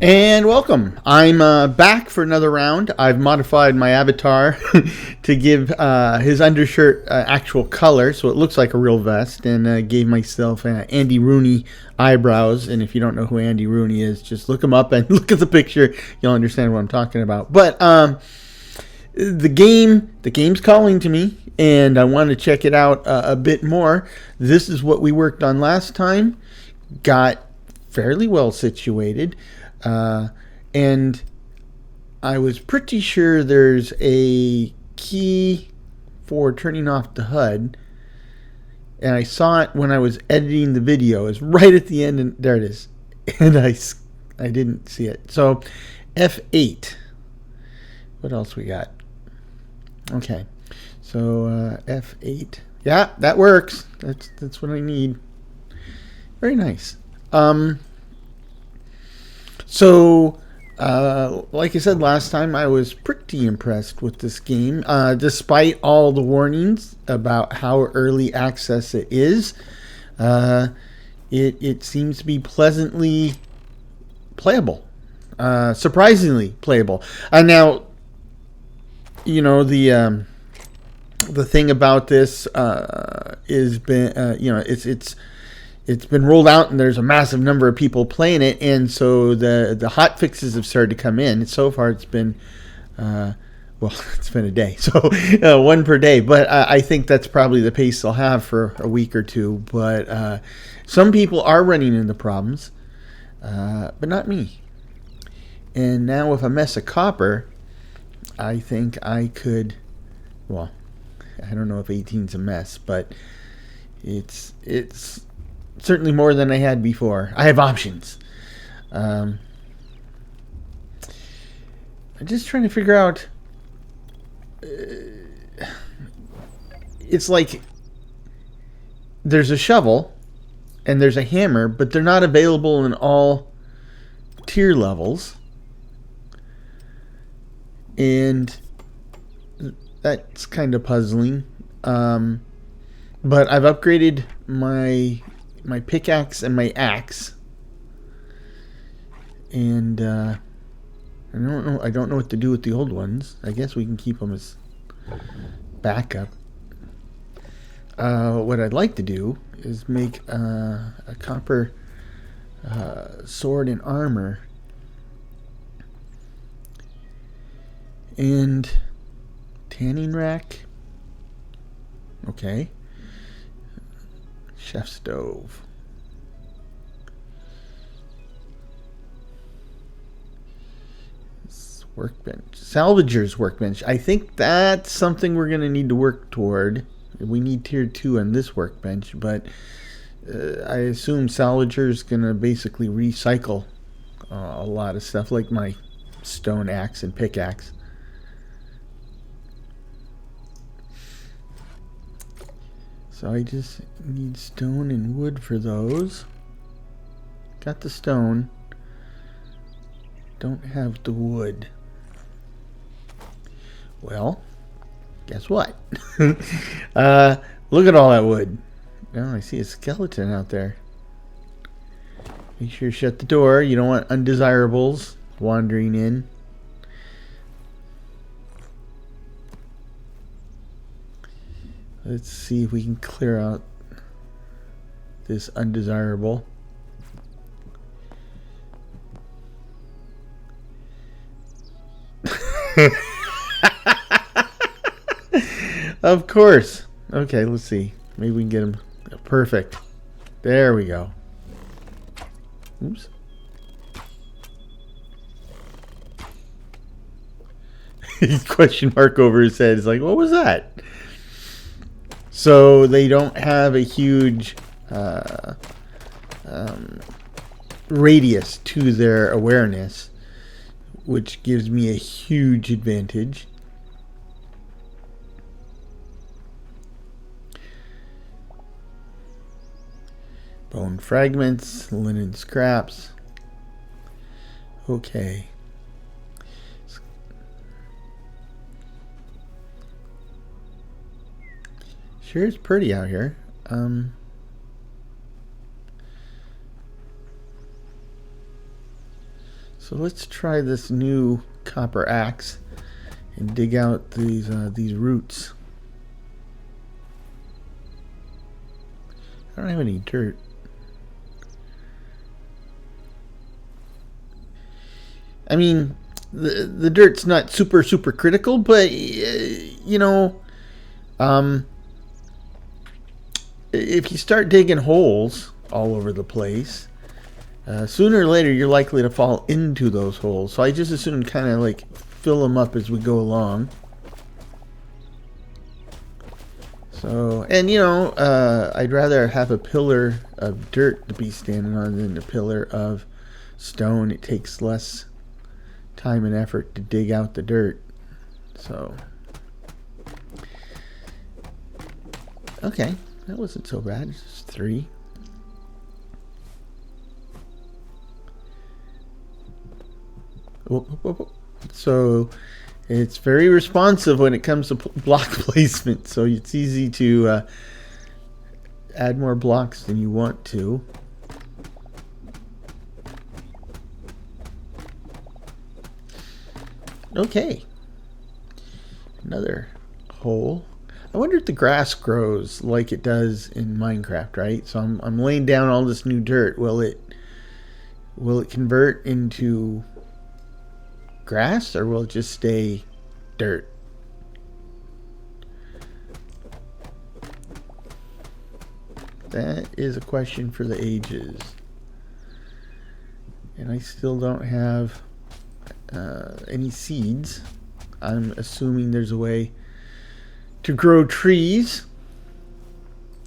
And welcome. I'm back for another round. I've modified my avatar to give his undershirt actual color, so it looks like a real vest, and gave myself Andy Rooney eyebrows. And if you don't know who Andy Rooney is, just look him up and look at the picture. You'll understand what I'm talking about. But the game's calling to me, and I want to check it out a bit more. This is what we worked on last time. Got fairly well situated. And I was pretty sure there's a key for turning off the HUD, and I saw it when I was editing the video. It's right at the end, and there it is. And I didn't see it. So F8. What else we got? Okay, so F8. Yeah, that works. That's what I need. Very nice. So, like I said last time, I was pretty impressed with this game. Despite all the warnings about how early access it is, it seems to be pleasantly playable. Surprisingly playable. Now, you know, the thing about this is it's been rolled out, and there's a massive number of people playing it, and so the hot fixes have started to come in. So far, it's been it's been a day, so one per day. But I think that's probably the pace they'll have for a week or two. But some people are running into problems, but not me. And now with a mess of copper, I think I could. Well, I don't know if 18's a mess, but it's certainly more than I had before. I have options. I'm just trying to figure out. It's like there's a shovel and there's a hammer, but they're not available in all tier levels. And that's kind of puzzling. But I've upgraded my pickaxe and my axe, and I don't know what to do with the old ones. I guess we can keep them as backup. What I'd like to do is make a copper sword and armor, and tanning rack. Okay. Chef stove. Workbench. Salvager's workbench. I think that's something we're going to need to work toward. We need tier 2 on this workbench, but I assume Salvager's going to basically recycle a lot of stuff, like my stone axe and pickaxe. So I just need stone and wood for those. Got the stone. Don't have the wood. Well, guess what? Look at all that wood. Oh, I see a skeleton out there. Make sure you shut the door. You don't want undesirables wandering in. Let's see if we can clear out this undesirable. Of course. Okay, let's see. Maybe we can get him. Perfect. There we go. Oops. Question mark over his head. It's like, what was that? So they don't have a huge radius to their awareness, which gives me a huge advantage. Bone fragments, linen scraps. Okay. Sure is pretty out here. So let's try this new copper axe and dig out these roots. I don't have any dirt. I mean, the dirt's not super critical, but you know, if you start digging holes all over the place, sooner or later you're likely to fall into those holes. So I just as soon kind of like fill them up as we go along. So, and you know, I'd rather have a pillar of dirt to be standing on than a pillar of stone. It takes less time and effort to dig out the dirt. So, okay, that wasn't so bad. It's just 3. So it's very responsive when it comes to block placement, so it's easy to add more blocks than you want to. Okay, another hole. I wonder if the grass grows like it does in Minecraft, right? So I'm laying down all this new dirt. Will it convert into grass, or will it just stay dirt? That is a question for the ages. And I still don't have any seeds. I'm assuming there's a way to grow trees.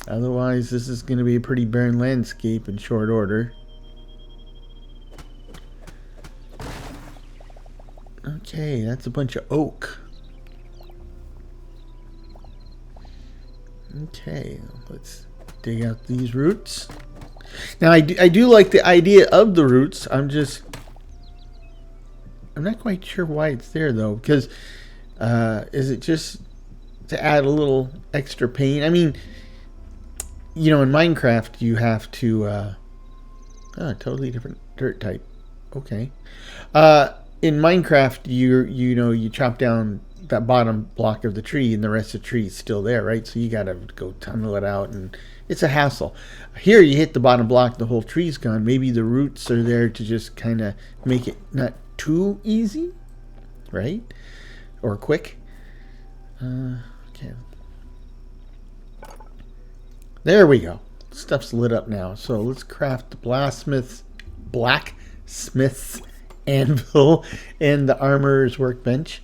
Otherwise, this is going to be a pretty barren landscape in short order. Okay, that's a bunch of oak. Okay, let's dig out these roots. Now, I do like the idea of the roots. I'm not quite sure why it's there, though. Because, is it just to add a little extra paint? I mean, you know, in Minecraft, you have to... totally different dirt type. Okay. In Minecraft, you chop down that bottom block of the tree, and the rest of the tree is still there, right? So you gotta go tunnel it out, and it's a hassle. Here, you hit the bottom block, the whole tree's gone. Maybe the roots are there to just kind of make it not too easy, right? Or quick. Okay. There we go. Stuff's lit up now. So let's craft the blacksmith's anvil and the armorer's workbench.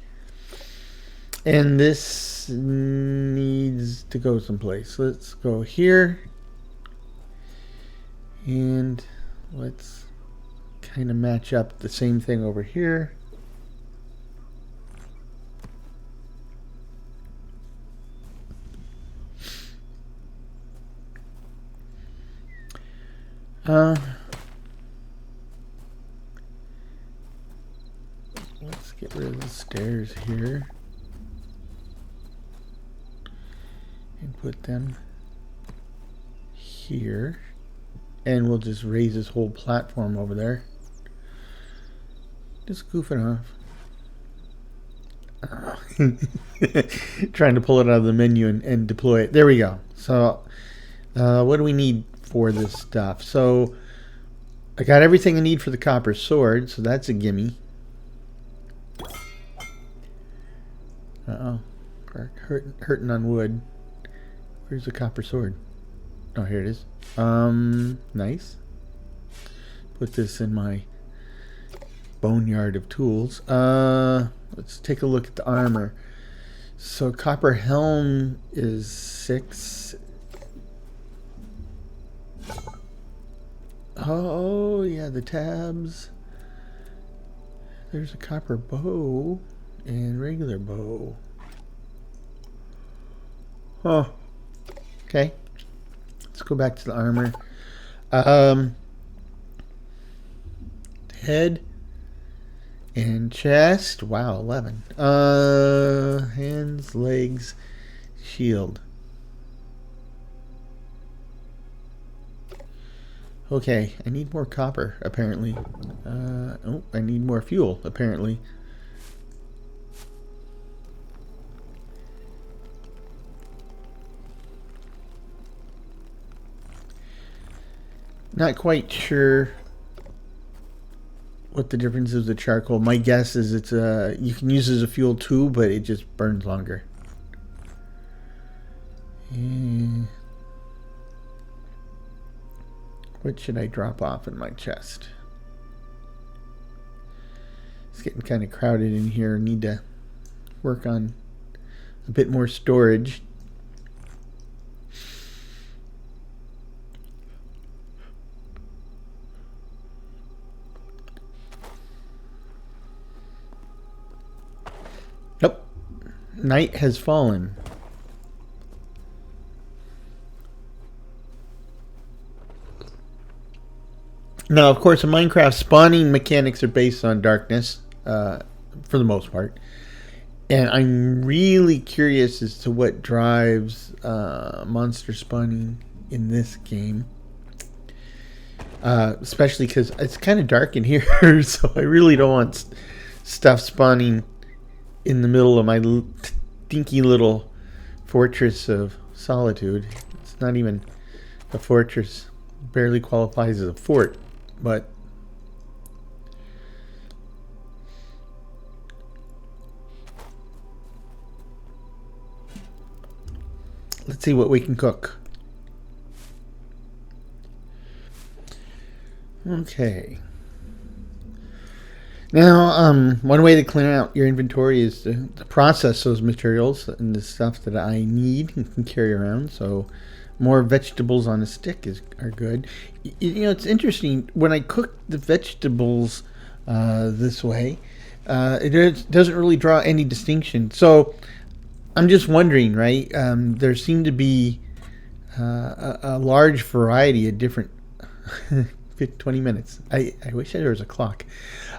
And this needs to go someplace. Let's go here. And let's kind of match up the same thing over here. Let's get rid of the stairs here and put them here, and we'll just raise this whole platform over there. Just goofing off. Trying to pull it out of the menu and deploy it. There we go. So what do we need for this stuff? So I got everything I need for the copper sword, so that's a gimme. Hurting on wood. Where's the copper sword? Oh, here it is. Nice. Put this in my boneyard of tools. Let's take a look at the armor. So copper helm is 6. Oh yeah, the tabs. There's a copper bow and regular bow. Oh, okay. Let's go back to the armor. Um, Head and chest. Wow, 11. Hands, legs, shield. Okay, I need more copper, apparently. Oh, I need more fuel, apparently. Not quite sure what the difference is with charcoal. My guess is it's you can use it as a fuel too, but it just burns longer. What should I drop off in my chest? It's getting kind of crowded in here. Need to work on a bit more storage. Nope. Night has fallen. Now, of course, in Minecraft, spawning mechanics are based on darkness, for the most part. And I'm really curious as to what drives monster spawning in this game. Especially because it's kind of dark in here, so I really don't want stuff spawning in the middle of my dinky little fortress of solitude. It's not even a fortress. Barely qualifies as a fort, but let's see what we can cook. Okay. Now, one way to clean out your inventory is to process those materials and the stuff that I need and can carry around. So, more vegetables on a stick are good. You know, it's interesting when I cook the vegetables this way. It doesn't really draw any distinction. So, I'm just wondering, right? There seem to be a large variety of different. 20 minutes. I wish there was a clock.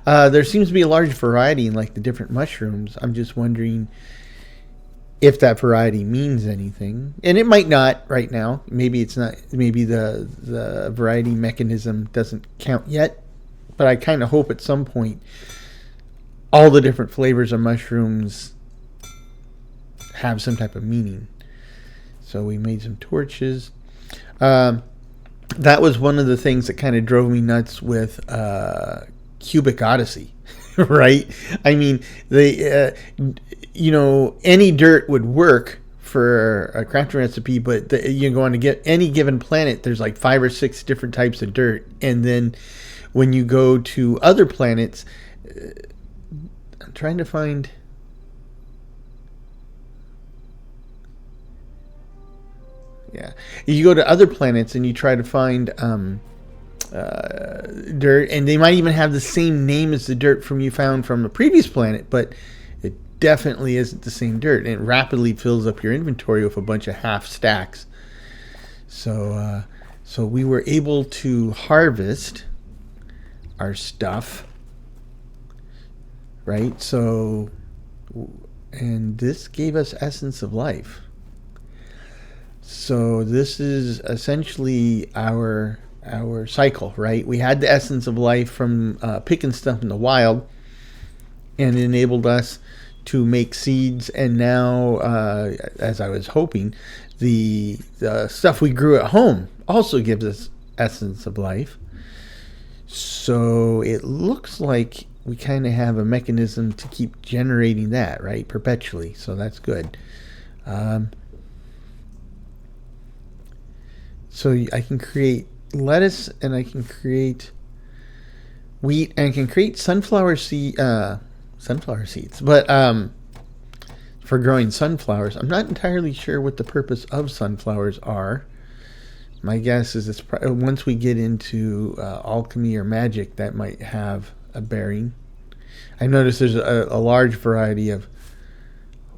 There seems to be a large variety in like the different mushrooms. I'm just wondering if that variety means anything, and it might not right now. Maybe it's not. Maybe the variety mechanism doesn't count yet. But I kind of hope at some point all the different flavors of mushrooms have some type of meaning. So we made some torches. That was one of the things that kind of drove me nuts with Cubic Odyssey, right? I mean, they, any dirt would work for a crafting recipe, but you go on to get any given planet, there's like 5 or 6 different types of dirt, and then when you go to other planets, I'm trying to find. Yeah, you go to other planets and you try to find dirt, and they might even have the same name as the dirt you found from a previous planet, but it definitely isn't the same dirt, and it rapidly fills up your inventory with a bunch of half stacks. So we were able to harvest our stuff, right? So, and this gave us essence of life. So this is essentially our cycle, right? We had the essence of life from picking stuff in the wild, and it enabled us to make seeds. And now, as I was hoping, the stuff we grew at home also gives us essence of life. So it looks like we kind of have a mechanism to keep generating that, right, perpetually. So that's good. So I can create lettuce, and I can create wheat, and I can create sunflower seeds. But for growing sunflowers, I'm not entirely sure what the purpose of sunflowers are. My guess is it's once we get into alchemy or magic, that might have a bearing. I noticed there's a large variety of.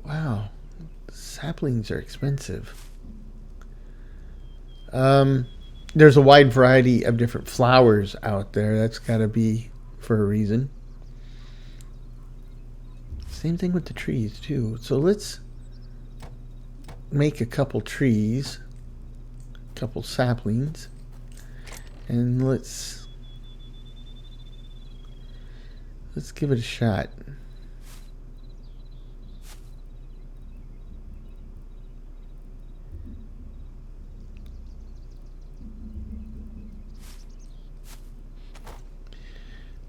Wow, saplings are expensive. there's a wide variety of different flowers out there. That's got to be for a reason. Same thing with the trees too. So let's make a couple trees, a couple saplings, and let's give it a shot.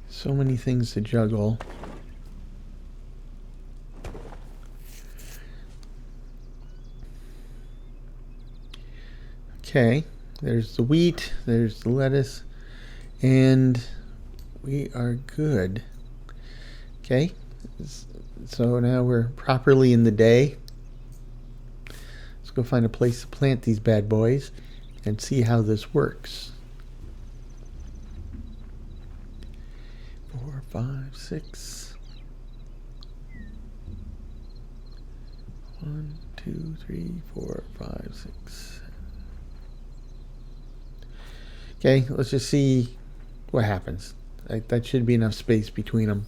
So many things to juggle. Okay, there's the wheat, there's the lettuce, and we are good. Okay, so now we're properly in the day. Let's go find a place to plant these bad boys and see how this works. 4, 5, 6. 1, 2, 3, 4, 5, 6. Okay, let's just see what happens. That should be enough space between them.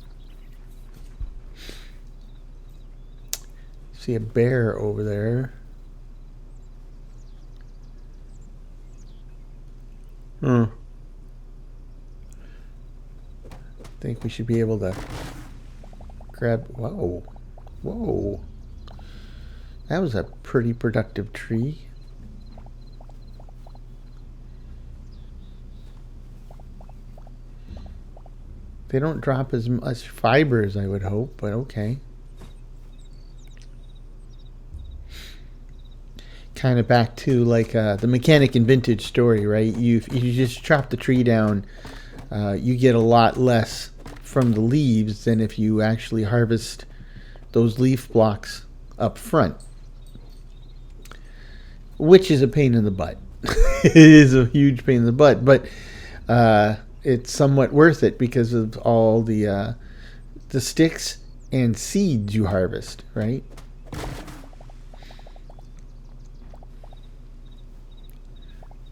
See a bear over there. I think we should be able to grab... Whoa. Whoa. That was a pretty productive tree. They don't drop as much fiber as I would hope, but okay. Kind of back to like the mechanic in Vintage story, right? If you just chop the tree down, you get a lot less from the leaves than if you actually harvest those leaf blocks up front. Which is a pain in the butt. It is a huge pain in the butt, but it's somewhat worth it because of all the sticks and seeds you harvest, right?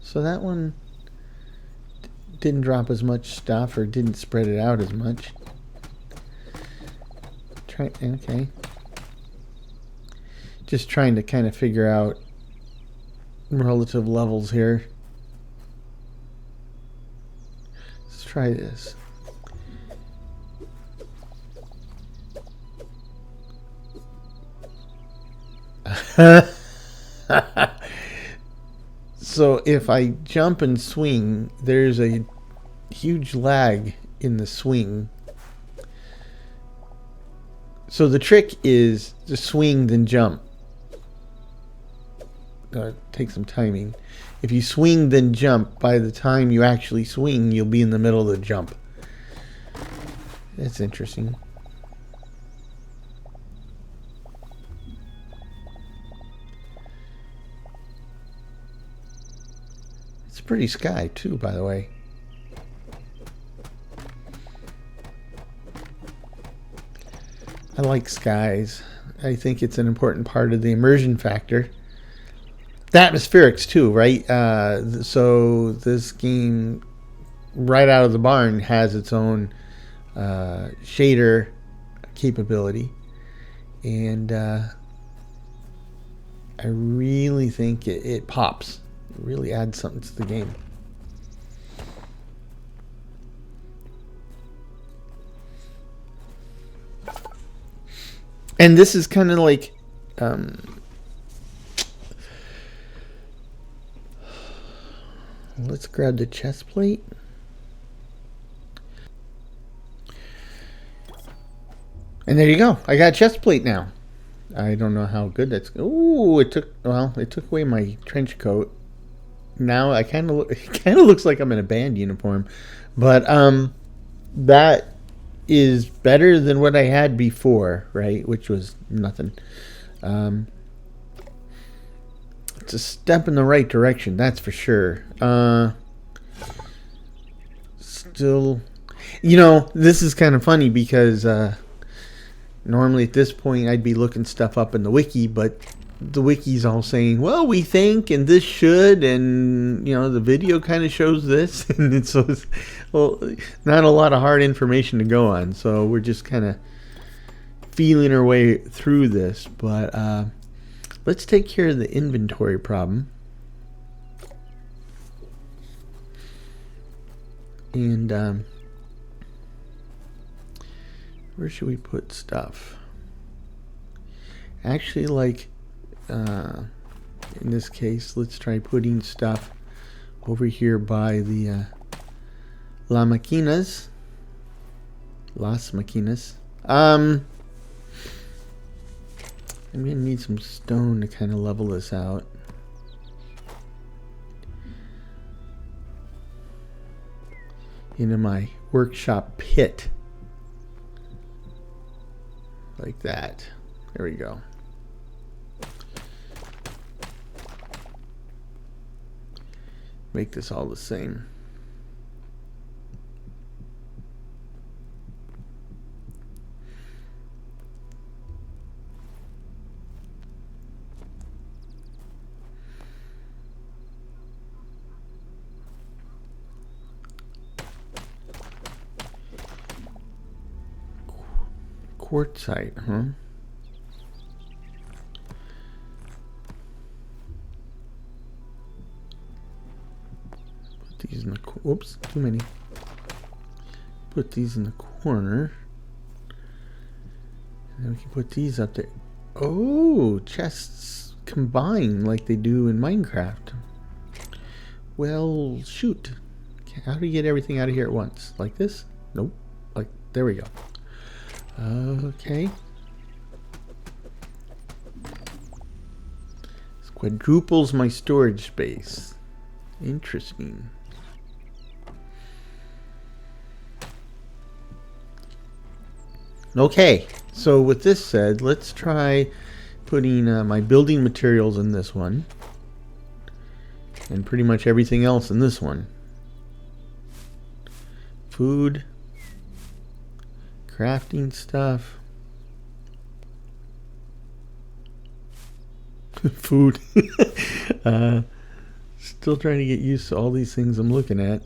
So that one didn't drop as much stuff or didn't spread it out as much. Okay. Just trying to kind of figure out relative levels here. Let's try this. So if I jump and swing, there's a huge lag in the swing. So the trick is to swing then jump. Take some timing. If you swing then jump, by the time you actually swing, you'll be in the middle of the jump. That's interesting. It's a pretty sky too, by the way. I like skies. I think it's an important part of the immersion factor. The atmospherics too, right? So this game, right out of the barn, has its own shader capability, and I really think it pops. It really adds something to the game. And this is kind of like let's grab the chest plate. And there you go. I got a chest plate now. I don't know how good that's... Ooh, it took away my trench coat. Now it kind of looks like I'm in a band uniform. But that is better than what I had before, right? Which was nothing. It's a step in the right direction, that's for sure. Still, this is kind of funny because normally at this point I'd be looking stuff up in the wiki, but the wiki's all saying, well, we think, and this should, and the video kind of shows this, and it's well, not a lot of hard information to go on. So we're just kind of feeling our way through this. But let's take care of the inventory problem. And where should we put stuff? Actually, like in this case, let's try putting stuff over here by the Las Maquinas. I'm gonna need some stone to kind of level this out. Into my workshop pit. Like that. There we go. Make this all the same. Quartzite, huh? Put these in the whoops, too many. Put these in the corner. And then we can put these up there. Oh, chests combine like they do in Minecraft. Well, shoot. How do you get everything out of here at once? Like this? Nope. Like, there we go. Okay. This quadruples my storage space. Interesting. Okay, so with this said, let's try putting my building materials in this one. And pretty much everything else in this one. Food. Crafting stuff. Food. Still trying to get used to all these things I'm looking at.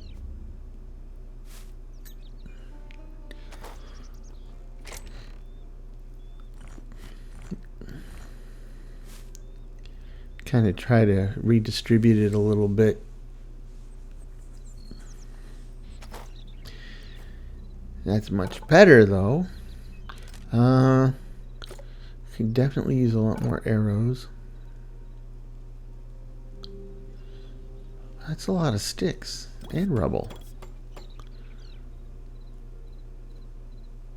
Kind of try to redistribute it a little bit. That's much better, though. Can definitely use a lot more arrows. That's a lot of sticks and rubble.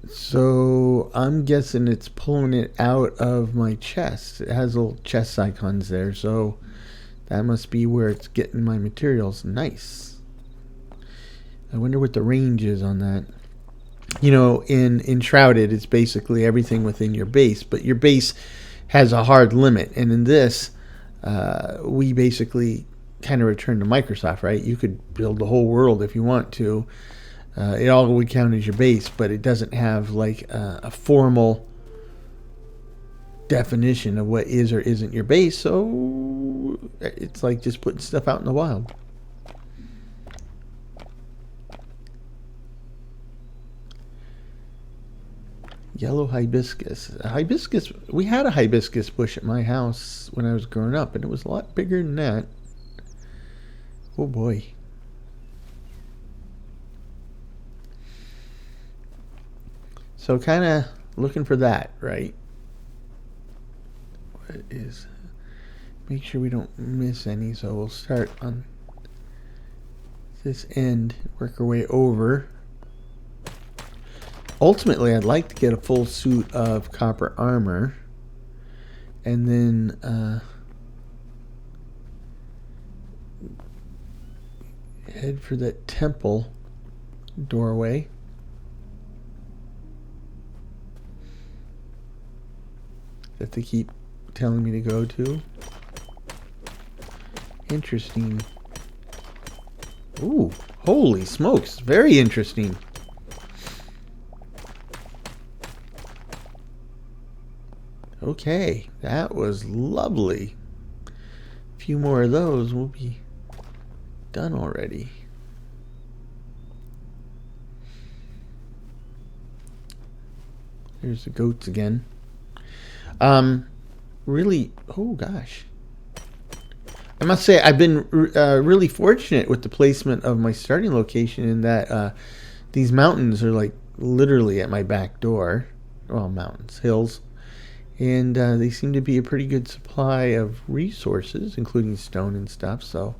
So I'm guessing it's pulling it out of my chest. It has little chest icons there, so that must be where it's getting my materials. Nice. I wonder what the range is on that. In Shrouded, it's basically everything within your base, but your base has a hard limit. And in this, we basically kind of return to Microsoft, right? You could build the whole world if you want to. It all would count as your base, but it doesn't have like a formal definition of what is or isn't your base. So it's like just putting stuff out in the wild. Yellow hibiscus. Hibiscus. We had a hibiscus bush at my house when I was growing up, and it was a lot bigger than that. Oh boy. So kind of looking for that, right? What is... Make sure we don't miss any, so we'll start on this end, work our way over. Ultimately, I'd like to get a full suit of copper armor, and then head for that temple doorway. That they keep telling me to go to. Interesting. Ooh, holy smokes, very interesting. Okay, that was lovely. A few more of those, we'll be done already. Here's the goats again. Really, oh gosh. I must say I've been really fortunate with the placement of my starting location in that these mountains are like literally at my back door. Well, mountains, hills. And they seem to be a pretty good supply of resources, including stone and stuff. So,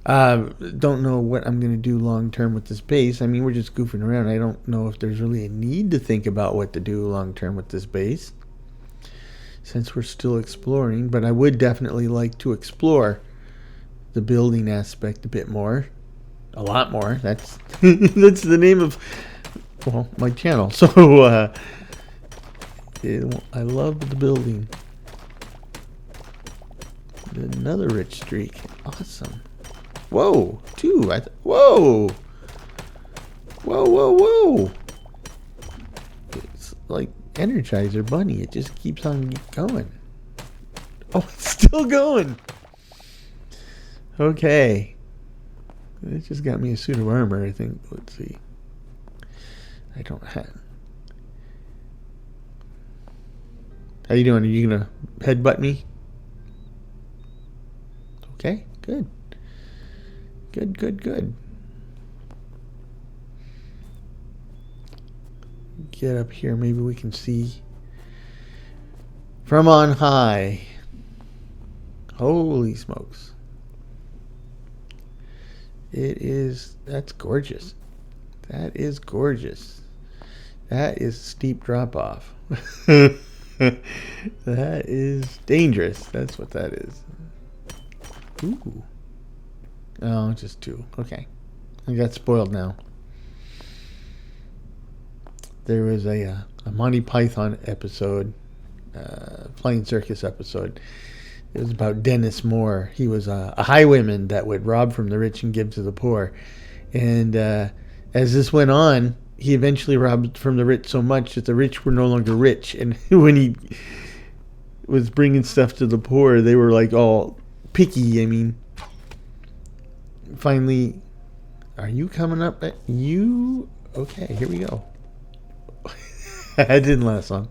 don't know what I'm going to do long term with this base. I mean, we're just goofing around. I don't know if there's really a need to think about what to do long term with this base, since we're still exploring. But I would definitely like to explore the building aspect a bit more. A lot more. That's that's the name of, well, my channel. So, I love the building. Another rich streak. Awesome. Whoa, two. Whoa. Whoa. It's like Energizer Bunny. It just keeps on going. Oh, it's still going. Okay. It just got me a suit of armor, I think. Let's see. I don't have... How you doing? Are you going to headbutt me? Okay, good. Good. Get up here. Maybe we can see from on high. Holy smokes. That's gorgeous. That is gorgeous. That is steep drop off. That is dangerous. That's what that is. Ooh. Oh, just two. Okay. I got spoiled now. There was a Monty Python episode, Flying Circus episode. It was about Dennis Moore. He was a highwayman that would rob from the rich and give to the poor. And as this went on, he eventually robbed from the rich so much that the rich were no longer rich. And when he was bringing stuff to the poor, they were like all picky. I mean, finally, are you coming up? You? Okay, here we go. That didn't last long.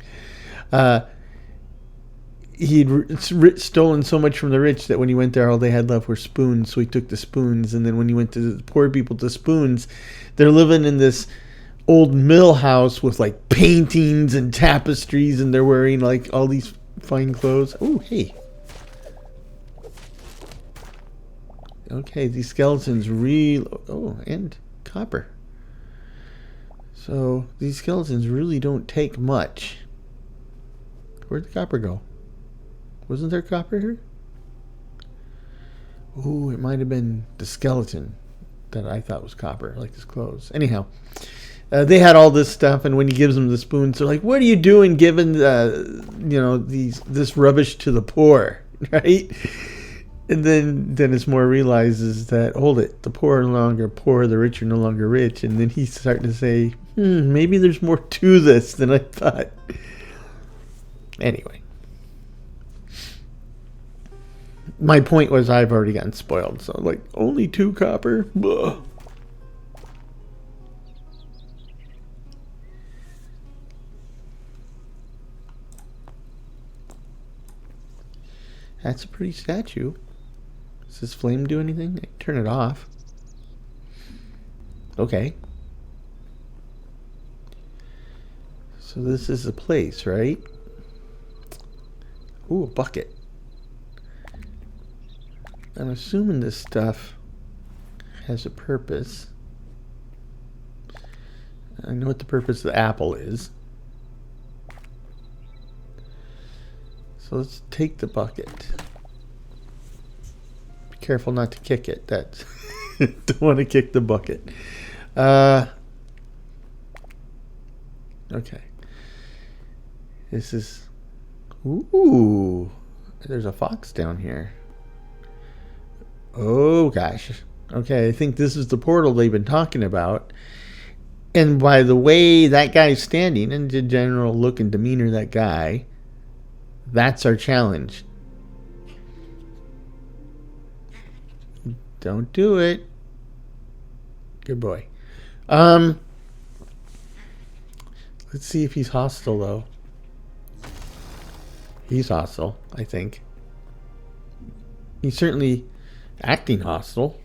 He'd stolen so much from the rich that when he went there, all they had left were spoons. So he took the spoons, and then when he went to the poor people to spoons, they're living in this old mill house with like paintings and tapestries, and they're wearing like all these fine clothes. Oh, hey. Okay, these skeletons oh, and copper. So these skeletons really don't take much. Where'd the copper go? Wasn't there copper here? Ooh, it might have been the skeleton that I thought was copper, like his clothes. Anyhow, they had all this stuff, and when he gives them the spoons, they're like, "What are you doing giving this rubbish to the poor?" Right? And then Dennis Moore realizes that, hold it, the poor are no longer poor, the rich are no longer rich. And then he's starting to say, maybe there's more to this than I thought. Anyway. My point was I've already gotten spoiled. So, like, only 2 copper? Blah. That's a pretty statue. Does this flame do anything? Turn it off. Okay. So this is a place, right? Ooh, a bucket. I'm assuming this stuff has a purpose. I know what the purpose of the apple is. So let's take the bucket. Be careful not to kick it. That's don't want to kick the bucket. Okay. This is... Ooh. There's a fox down here. Oh, gosh. Okay, I think this is the portal they've been talking about. And by the way that guy's standing, and the general look and demeanor of that guy, That's our challenge. Don't do it. Good boy. Let's see if he's hostile, though. He's hostile, I think. He's certainly acting hostile.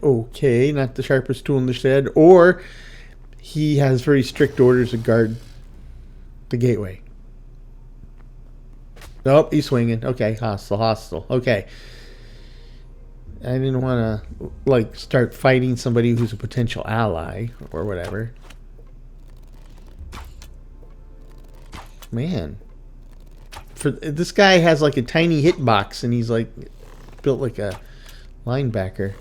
Okay, not the sharpest tool in the shed. Or he has very strict orders to guard the gateway. Nope, he's swinging. Okay, hostile. Okay. I didn't want to, like, start fighting somebody who's a potential ally or whatever. Man. This guy has, like, a tiny hitbox, and he's, like, built like a linebacker.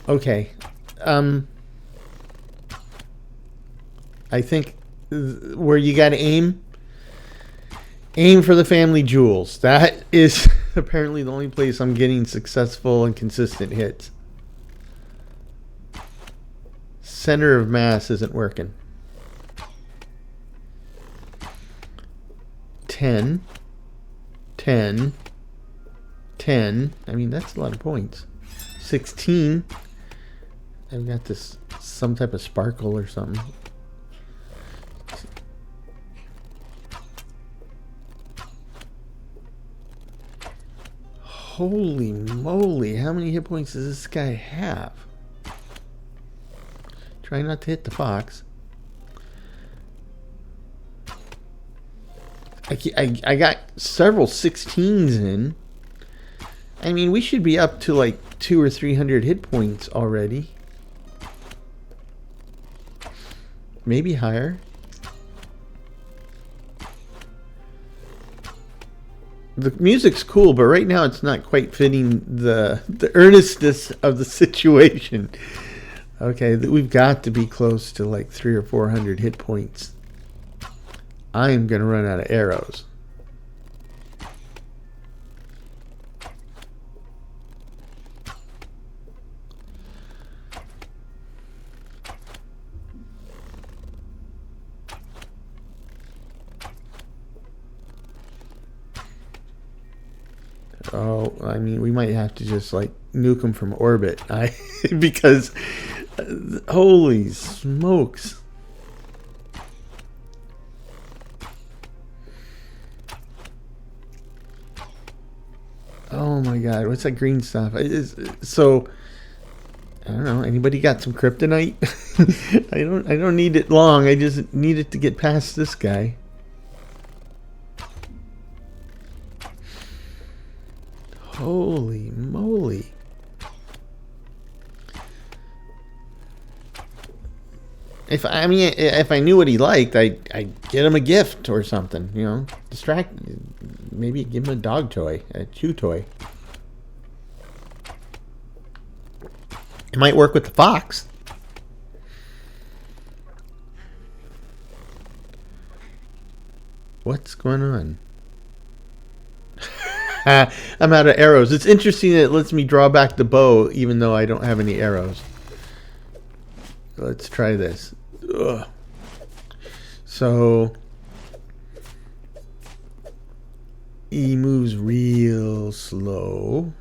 Okay. I think where you got to aim for the family jewels. That is apparently the only place I'm getting successful and consistent hits. Center of mass isn't working. 10. I mean, that's a lot of points. 16. I've got this, some type of sparkle or something. Holy moly, how many hit points does this guy have? Try not to hit the fox. I got several 16s in. I mean, we should be up to like 200 or 300 hit points already. Maybe higher. The music's cool, but right now it's not quite fitting the earnestness of the situation. Okay, we've got to be close to like 300 or 400 hit points. I am going to run out of arrows. Oh, I mean, we might have to just like nuke them from orbit. Because holy smokes. Oh my god, what's that green stuff? So I don't know, anybody got some kryptonite? I don't need it long. I just need it to get past this guy. Holy moly. If I knew what he liked, I'd get him a gift or something, you know, maybe give him a dog toy, a chew toy. It might work with the fox. What's going on? I'm out of arrows. It's interesting that it lets me draw back the bow even though I don't have any arrows. Let's try this. Ugh. So he moves real slow.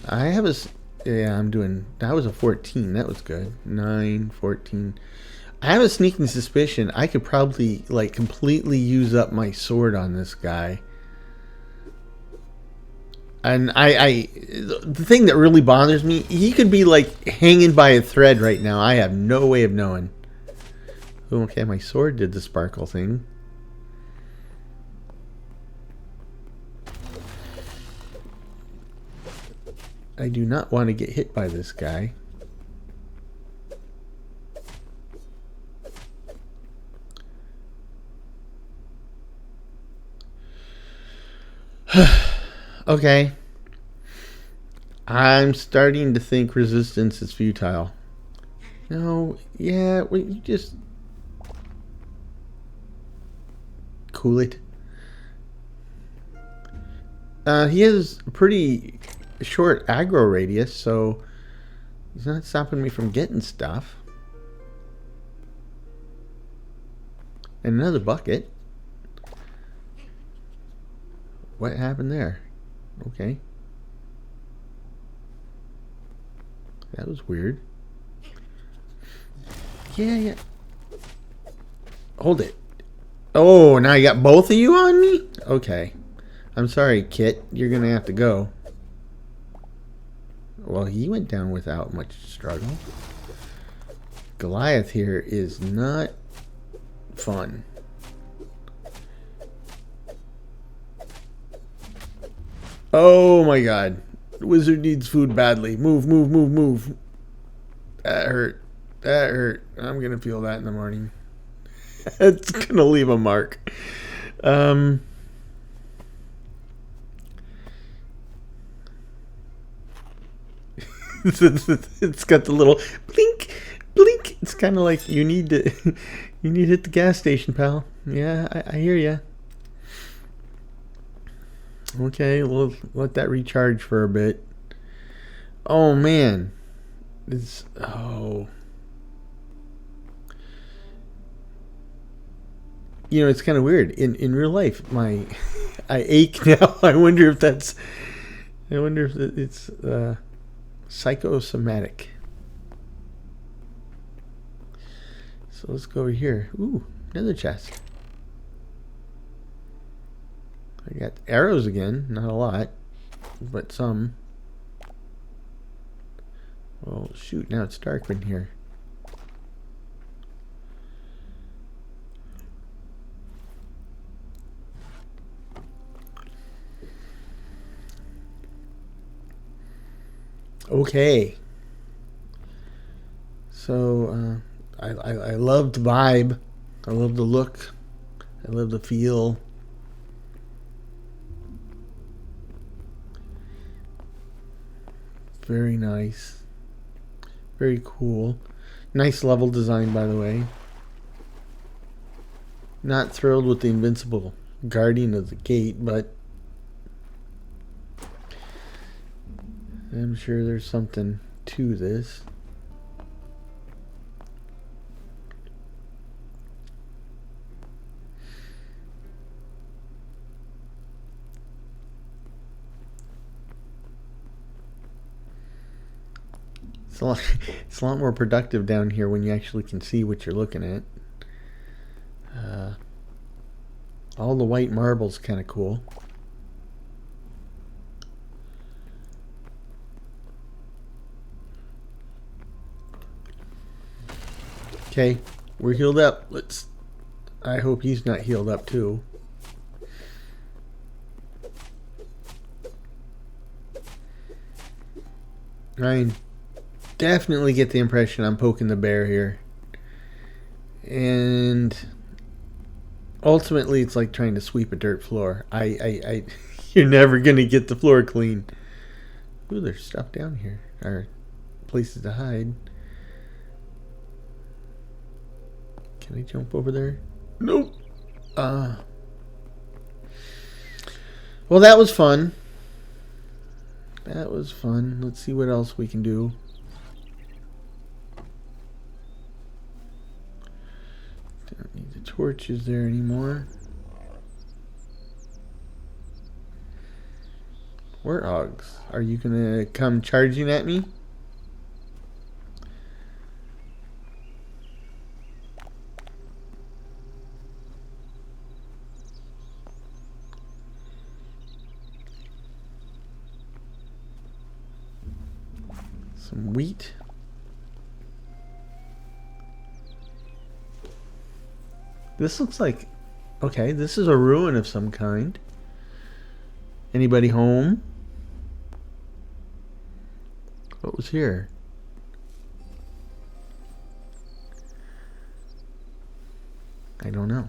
I'm doing, that was a 14. That was good. 9, 14. I have a sneaking suspicion I could probably like completely use up my sword on this guy. And the thing that really bothers me, he could be like hanging by a thread right now. I have no way of knowing. Okay, my sword did the sparkle thing. I do not want to get hit by this guy. Okay. I'm starting to think resistance is futile. No, yeah, well, you just cool it. He has a pretty short aggro radius, so He's not stopping me from getting stuff. And another bucket. What happened there? Okay. That was weird. Yeah. Hold it. Oh, now you got both of you on me? Okay. I'm sorry, Kit. You're going to have to go. Well, he went down without much struggle. Goliath here is not fun. Oh my god. The wizard needs food badly. Move. That hurt. I'm going to feel that in the morning. It's going to leave a mark. It's got the little blink. It's kind of like you need to hit the gas station, pal. Yeah, I hear you. Okay, we'll let that recharge for a bit. Oh man, it's it's kind of weird. In real life, I ache now. I wonder if it's psychosomatic. So let's go over here. Ooh, another chest. I got arrows again. Not a lot, but some. Well, shoot, now it's dark in here. Okay. So, I love the vibe. I love the look. I love the feel. Very nice. Very cool. Nice level design, by the way. Not thrilled with the invincible guardian of the gate, but I'm sure there's something to this. It's a lot more productive down here when you actually can see what you're looking at. All the white marble's kind of cool. Okay, we're healed up. I hope he's not healed up too. I definitely get the impression I'm poking the bear here. And ultimately it's like trying to sweep a dirt floor. You're never gonna get the floor clean. Ooh, there's stuff down here. Or places to hide. Can I jump over there? Nope. Well, that was fun. Let's see what else we can do. Don't need the torches there anymore. Warthogs, are you gonna come charging at me? Some wheat. This looks like, okay, this is a ruin of some kind. Anybody home? What was here? I don't know.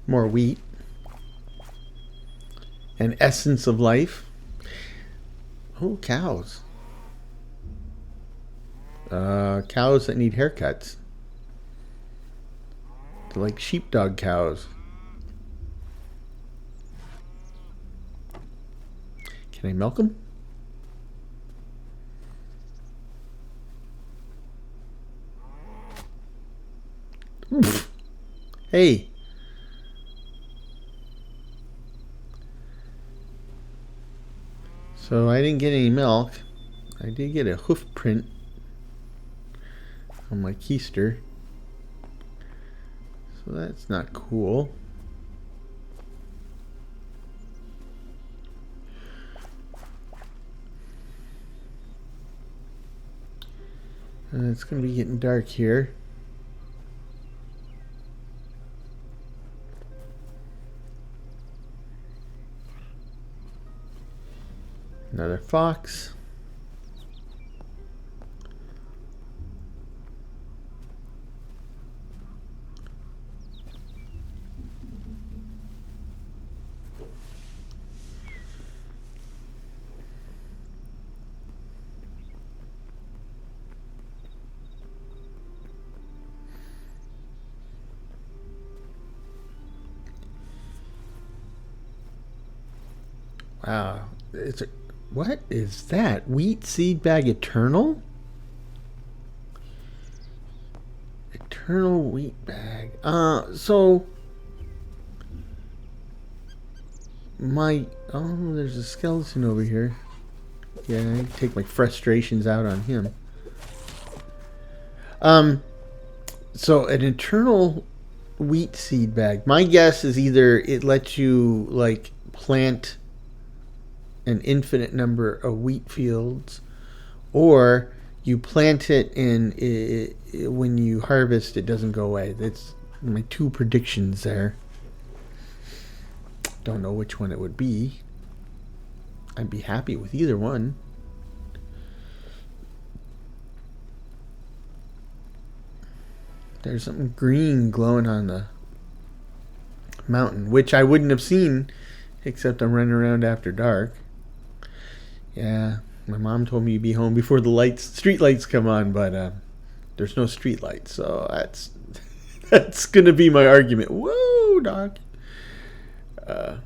More wheat. An essence of life. Oh, cows. Cows that need haircuts. They're like sheepdog cows. Can I milk them? Hey. So I didn't get any milk. I did get a hoof print on my keister. So that's not cool. It's going to be getting dark here. Another fox. Wow, it's a, what is that? Wheat seed bag eternal? Eternal wheat bag. So my there's a skeleton over here. Yeah, I take my frustrations out on him. So an eternal wheat seed bag. My guess is either it lets you like plant an infinite number of wheat fields, or you plant it and when you harvest it doesn't go away. That's my two predictions there. Don't know which one it would be. I'd be happy with either one. There's something green glowing on the mountain, which I wouldn't have seen except I'm running around after dark. Yeah, my mom told me to be home before the street lights come on, but there's no street lights, so that's gonna be my argument. Whoa, Doc. Not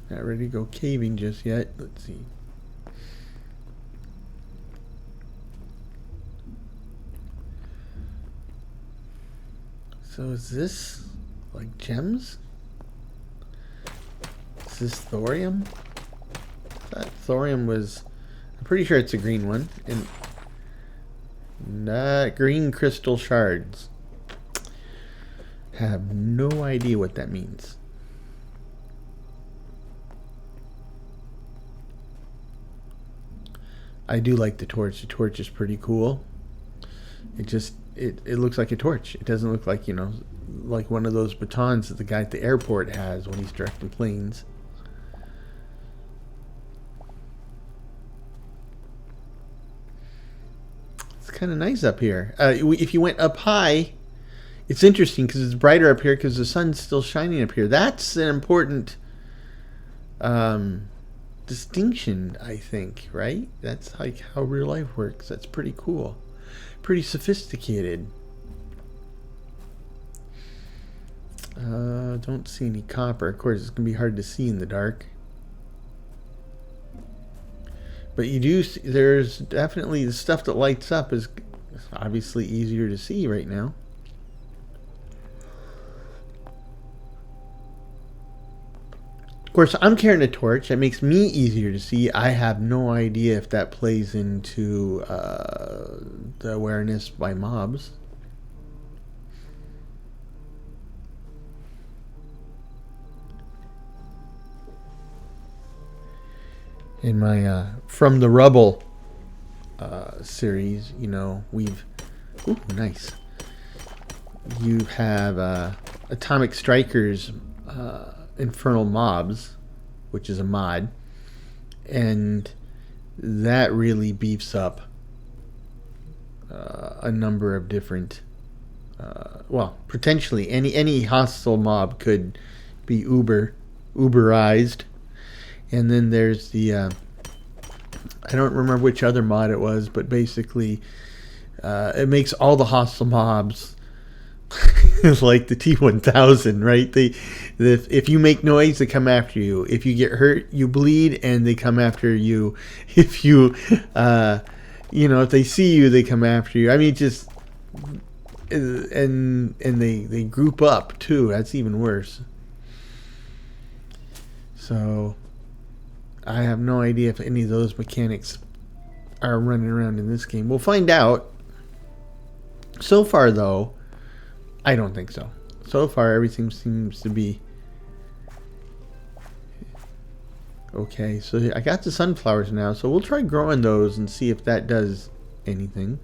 ready to go caving just yet. Let's see. So is this like gems? Is this thorium? That thorium was, I'm pretty sure it's a green one, and green crystal shards. Have no idea what that means. I do like the torch. The torch is pretty cool. It looks like a torch. It doesn't look like, like one of those batons that the guy at the airport has when he's directing planes. It's kind of nice up here. If you went up high, it's interesting because it's brighter up here because the sun's still shining up here. That's an important distinction, I think, right? That's like how real life works. That's pretty cool. Pretty sophisticated. Don't see any copper. Of course, it's going to be hard to see in the dark. But you do see, there's definitely the stuff that lights up is obviously easier to see right now. Of course, I'm carrying a torch. That makes me easier to see. I have no idea if that plays into the awareness by mobs. In my From the Rubble series, we've... Ooh, nice. You have Atomic Strikers... Infernal Mobs, which is a mod, and that really beefs up a number of different potentially any hostile mob could be uberized. And then there's the I don't remember which other mod it was, but basically it makes all the hostile mobs like the T-1000, right? If you make noise, they come after you. If you get hurt, you bleed, and they come after you. If you, if they see you, they come after you. I mean, just and they group up too. That's even worse. So I have no idea if any of those mechanics are running around in this game. We'll find out. So far, though, I don't think so. So far, everything seems to be okay. So I got the sunflowers now, so we'll try growing those and see if that does anything.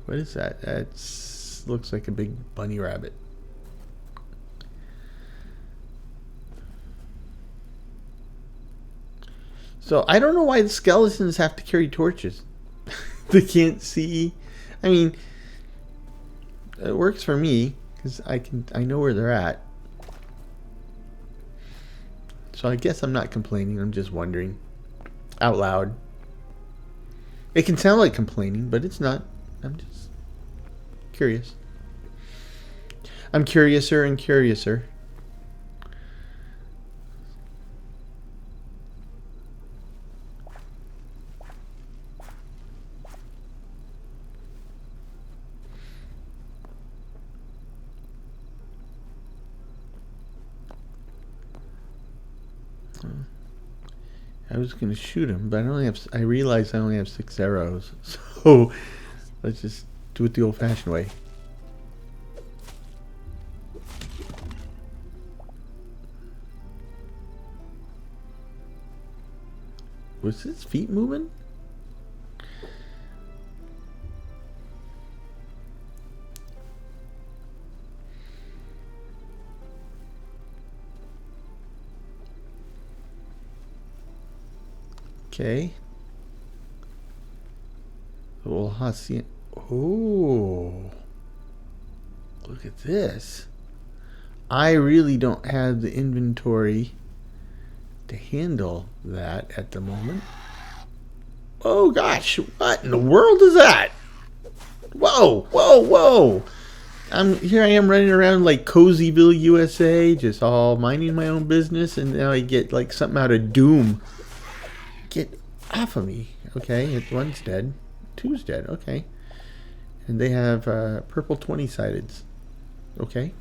What is that? That looks like a big bunny rabbit. So I don't know why the skeletons have to carry torches. They can't see. I mean, it works for me because I know where they're at. So I guess I'm not complaining. I'm just wondering out loud. It can sound like complaining, but it's not. I'm just curious. I'm curiouser and curiouser. I was gonna shoot him, but I realized I only have 6 arrows. So let's just do it the old-fashioned way. Was his feet moving? Okay. Well, let's see. Oh, look at this. I really don't have the inventory to handle that at the moment. Oh gosh, what in the world is that? Whoa, whoa, whoa. Here I am running around like Cozyville, USA, just all minding my own business, and now I get like something out of Doom. Get off of me. Okay, one's dead. 2's dead. Okay. And they have purple 20-sideds. Okay.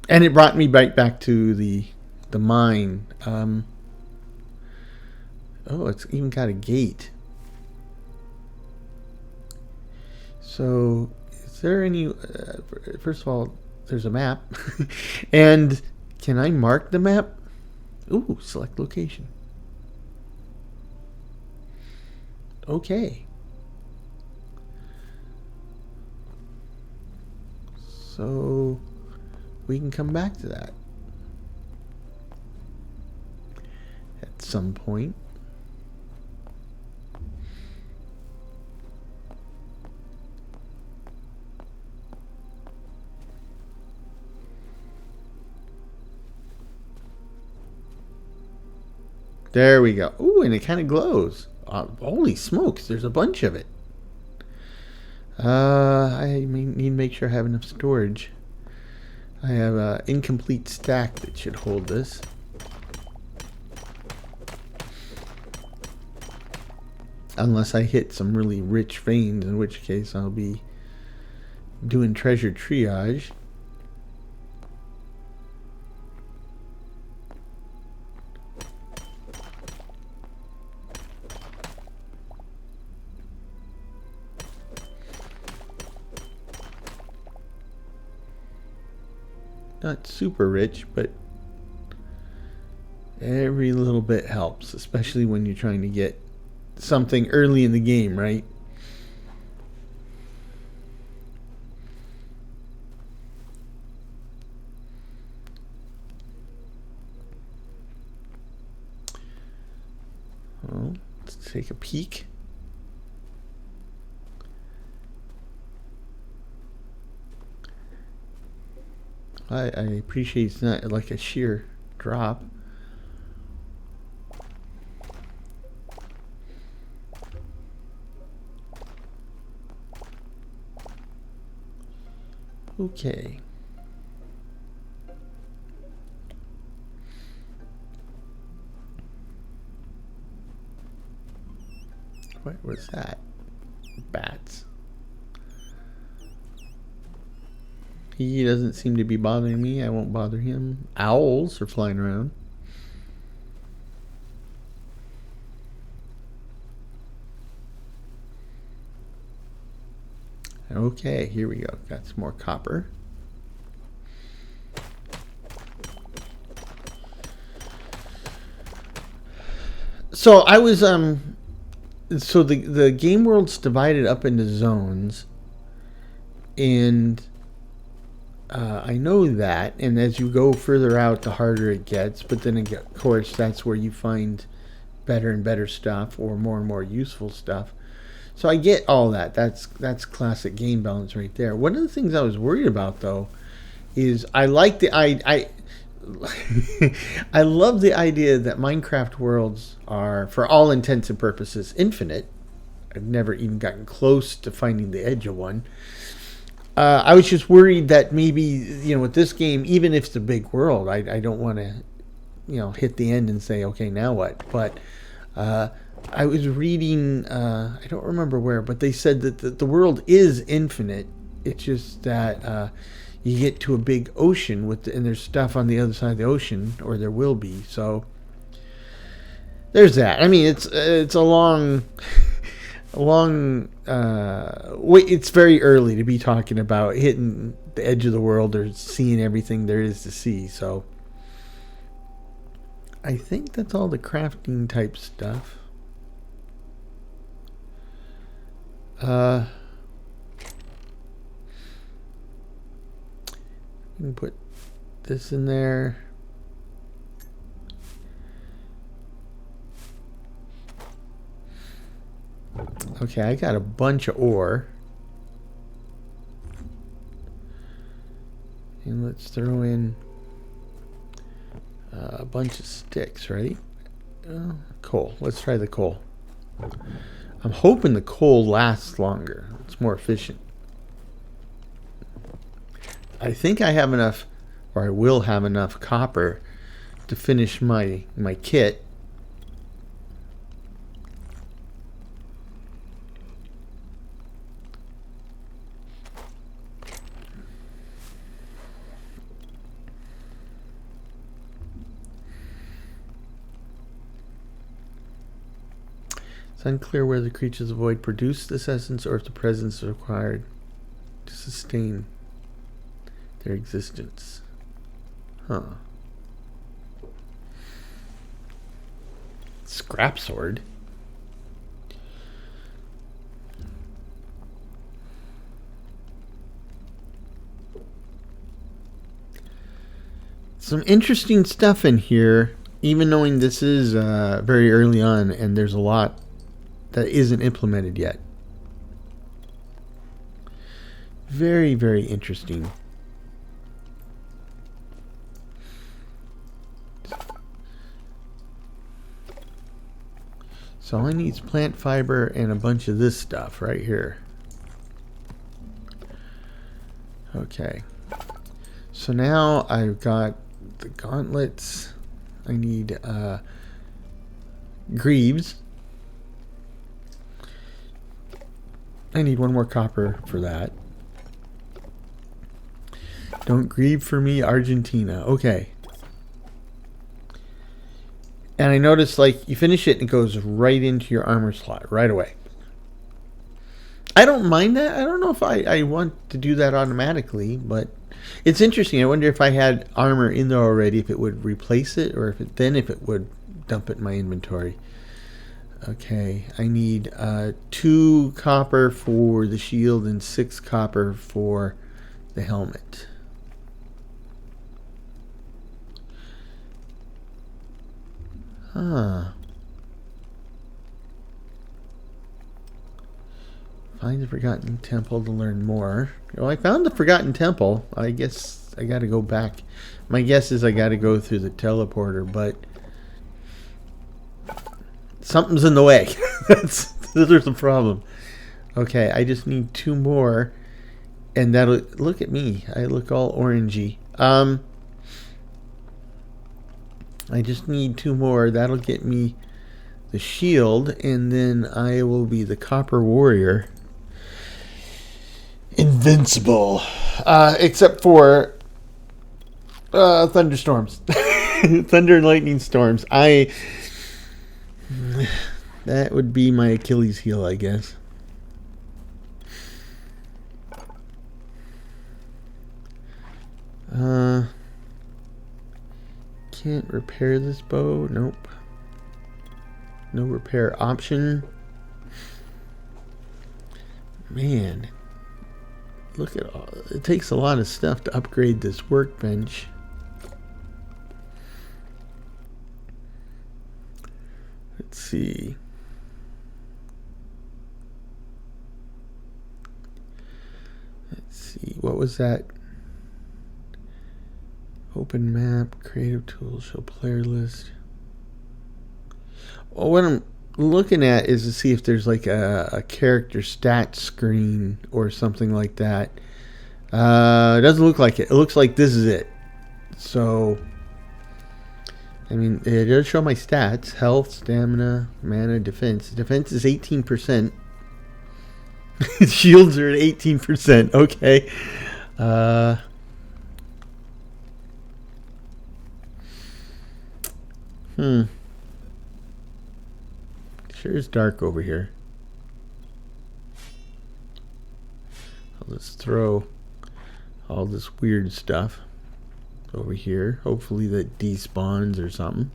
And it brought me right back to the mine. Oh, it's even got a gate. So, is there any... first of all, there's a map. And can I mark the map? Ooh, select location. Okay. So we can come back to that at some point. There we go. Ooh, and it kind of glows. Holy smokes, there's a bunch of it. I need to make sure I have enough storage. I have an incomplete stack that should hold this. Unless I hit some really rich veins, in which case I'll be doing treasure triage. Not super rich, but every little bit helps, especially when you're trying to get something early in the game, right? Well, let's take a peek. I appreciate it's not like a sheer drop. Okay. What was that? Bats. He doesn't seem to be bothering me. I won't bother him. Owls are flying around. Okay, here we go. Got some more copper. So I was so the game world's divided up into zones, and I know that, and as you go further out, the harder it gets. But then, of course, that's where you find better and better stuff, or more and more useful stuff. So I get all that. That's classic game balance right there. One of the things I was worried about, though, is I like the I love the idea that Minecraft worlds are, for all intents and purposes, infinite. I've never even gotten close to finding the edge of one. I was just worried that maybe, with this game, even if it's a big world, I don't want to, hit the end and say, okay, now what? But I was reading, I don't remember where, but they said that the world is infinite. It's just that you get to a big ocean and there's stuff on the other side of the ocean, or there will be. So there's that. I mean, it's a long wait. It's very early to be talking about hitting the edge of the world or seeing everything there is to see. So I think that's all the crafting type stuff. You can put this in there. Okay, I got a bunch of ore. And let's throw in a bunch of sticks, right? Coal. Let's try the coal. I'm hoping the coal lasts longer. It's more efficient. I think I have enough, or I will have enough copper to finish my kit. It's unclear whether the creatures of the void produce this essence or if the presence is required to sustain their existence. Huh. Scrap sword. Some interesting stuff in here, even knowing this is very early on and there's a lot that isn't implemented yet. Very, very interesting. So all I need is plant fiber and a bunch of this stuff right here. Okay. So now I've got the gauntlets. I need greaves. I need one more copper for that. Don't grieve for me, Argentina. Okay. And I noticed, like, you finish it and it goes right into your armor slot right away. I don't mind that. I don't know if I want to do that automatically, but it's interesting. I wonder if I had armor in there already, if it would replace it, or if it would dump it in my inventory. Okay, I need 2 copper for the shield and 6 copper for the helmet. Huh. Find the Forgotten Temple to learn more. Well, I found the Forgotten Temple. I guess I gotta go back. My guess is I gotta go through the teleporter, but something's in the way. There's the problem. Okay, I just need 2 more. And that'll, look at me. I look all orangey. I just need 2 more. That'll get me the shield, and then I will be the copper warrior. Invincible. Except for thunderstorms. Thunder and lightning storms. That would be my Achilles heel, I guess. Can't repair this bow. Nope. No repair option. Man, look at all. It takes a lot of stuff to upgrade this workbench. Let's see. Let's see. What was that? Open map, creative tools, show player list. Well, what I'm looking at is to see if there's like a character stat screen or something like that. It doesn't look like it. It looks like this is it. So, I mean, it does show my stats. Health, stamina, mana, defense. Defense is 18%. Shields are at 18%. Okay. Sure is dark over here. I'll just throw all this weird stuff over here. Hopefully that despawns or something.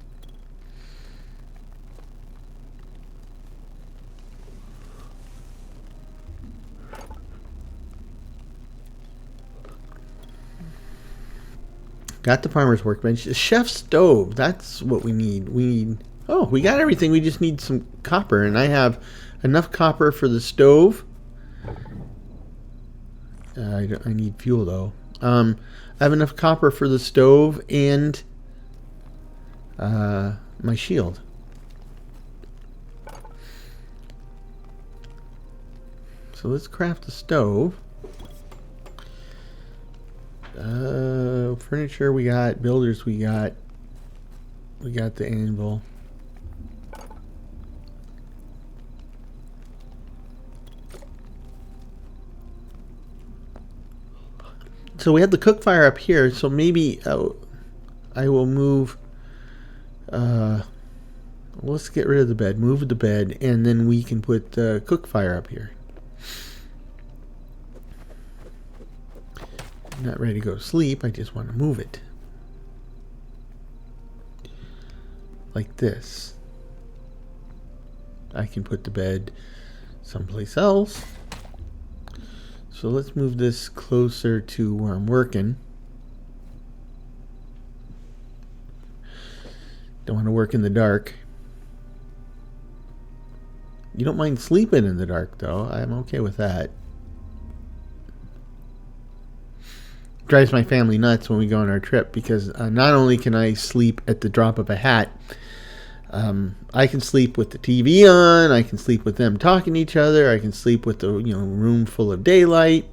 Got the farmer's workbench. The chef's stove. That's what we need. Oh, we got everything. We just need some copper, and I have enough copper for the stove. I need fuel though. I have enough copper for the stove and my shield. So let's craft the stove. Furniture we got, builders we got the anvil. So we had the cook fire up here, so maybe I will move, let's get rid of the bed, move the bed, and then we can put the cook fire up here. I'm not ready to go to sleep, I just want to move it. Like this. I can put the bed someplace else. So let's move this closer to where I'm working. Don't want to work in the dark. You don't mind sleeping in the dark though. I'm okay with that. Drives my family nuts when we go on our trip because not only can I sleep at the drop of a hat, I can sleep with the TV on, I can sleep with them talking to each other, I can sleep with the room full of daylight.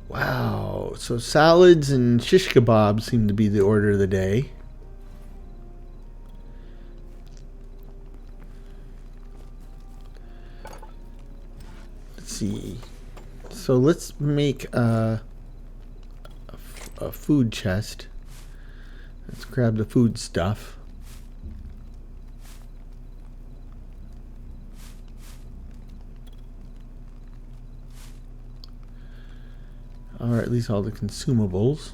Wow, so salads and shish kebabs seem to be the order of the day. Let's see. So let's make a food chest. Let's grab the food stuff. Or at least all the consumables.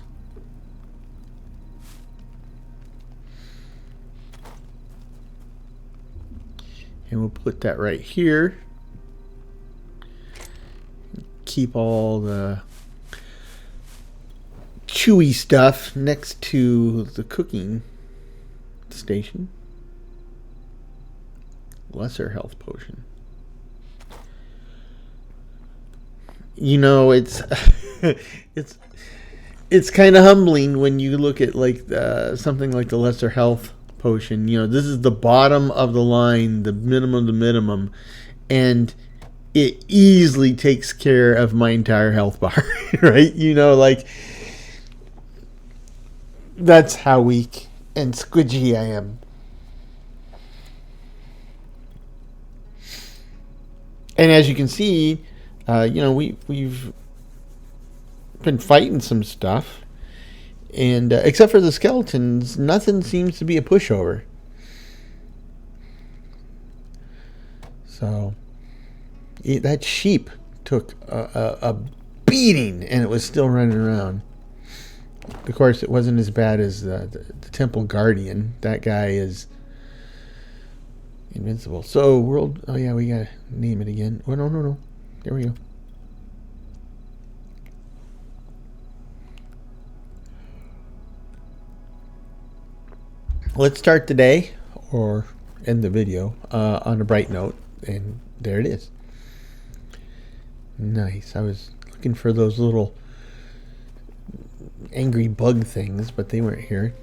And we'll put that right here. Keep all the chewy stuff next to the cooking station. Lesser health potion. It's it's kind of humbling when you look at like something like the lesser health potion. This is the bottom of the line, the minimum, and it easily takes care of my entire health bar, right? You know, like, that's how weak and squidgy I am. And as you can see, we've been fighting some stuff. And except for the skeletons, nothing seems to be a pushover. So, that sheep took a beating, and it was still running around. Of course, it wasn't as bad as the temple guardian. That guy is invincible. So, world... Oh, yeah, we gotta name it again. Oh, no. There we go. Let's start the day, or end the video, on a bright note. And there it is. Nice. I was looking for those little angry bug things, but they weren't here.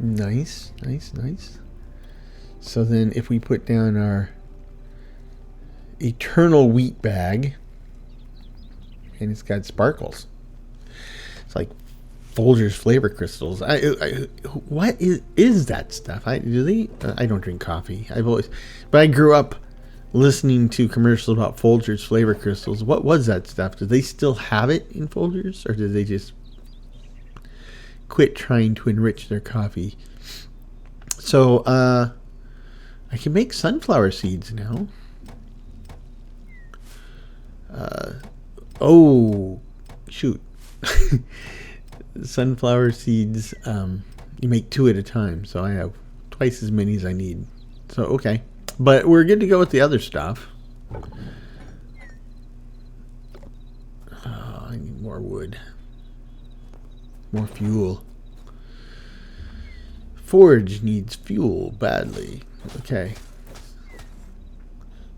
Nice. So then if we put down our eternal wheat bag, and it's got sparkles. It's like Folgers flavor crystals. What is that stuff? I don't drink coffee. But I grew up listening to commercials about Folgers flavor crystals. What was that stuff? Do they still have it in Folgers, or did they just quit trying to enrich their coffee? So I can make sunflower seeds now. Oh, shoot. Sunflower seeds, you make 2 at a time, so I have twice as many as I need. So, okay. But we're good to go with the other stuff. I need more wood. More fuel. Forge needs fuel badly. Okay.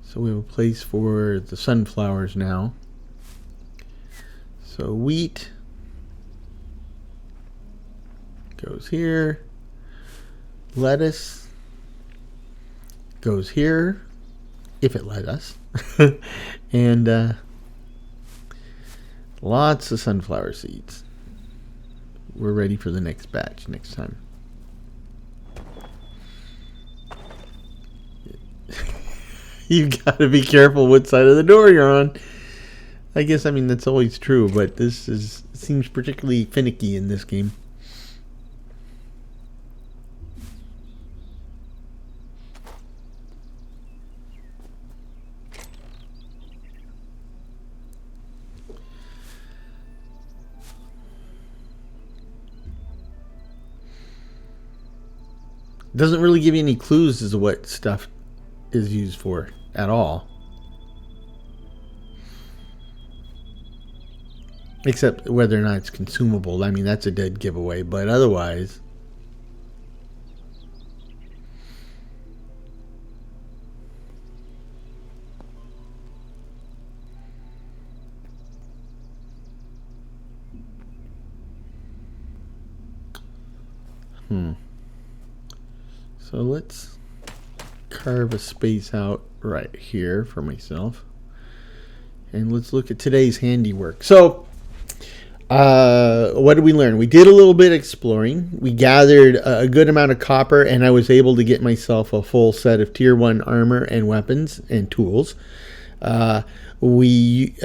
So we have a place for the sunflowers now. So wheat goes here. Lettuce goes here, if it let us. And lots of sunflower seeds. We're ready for the next batch next time. You've got to be careful what side of the door you're on. I guess, that's always true, but this seems particularly finicky in this game. Doesn't really give you any clues as to what stuff is used for at all. Except whether or not it's consumable. That's a dead giveaway, but otherwise... So let's carve a space out right here for myself. And let's look at today's handiwork. So, what did we learn? We did a little bit of exploring. We gathered a good amount of copper, and I was able to get myself a full set of tier 1 armor and weapons and tools. We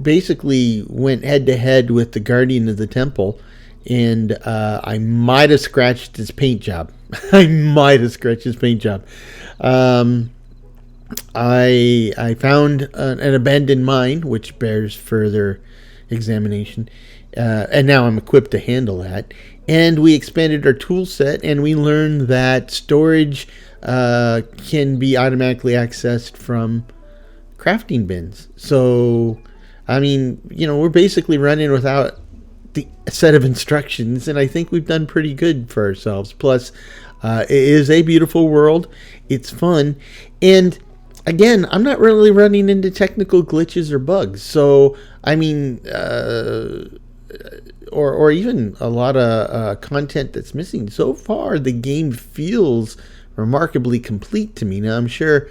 basically went head to head with the Guardian of the Temple, and I might have scratched his paint job. I found an abandoned mine, which bears further examination, and now I'm equipped to handle that. And we expanded our tool set, and we learned that storage can be automatically accessed from crafting bins. So, we're basically running without a set of instructions, and I think we've done pretty good for ourselves. Plus, it is a beautiful world. It's fun, and again, I'm not really running into technical glitches or bugs. So, or even a lot of content that's missing. So far, the game feels remarkably complete to me. Now, I'm sure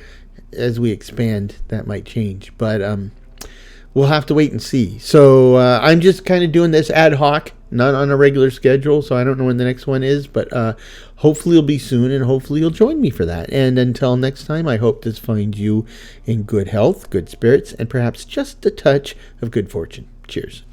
as we expand, that might change, but we'll have to wait and see. So I'm just kind of doing this ad hoc, not on a regular schedule, so I don't know when the next one is, but hopefully it'll be soon, and hopefully you'll join me for that. And until next time, I hope this finds you in good health, good spirits, and perhaps just a touch of good fortune. Cheers.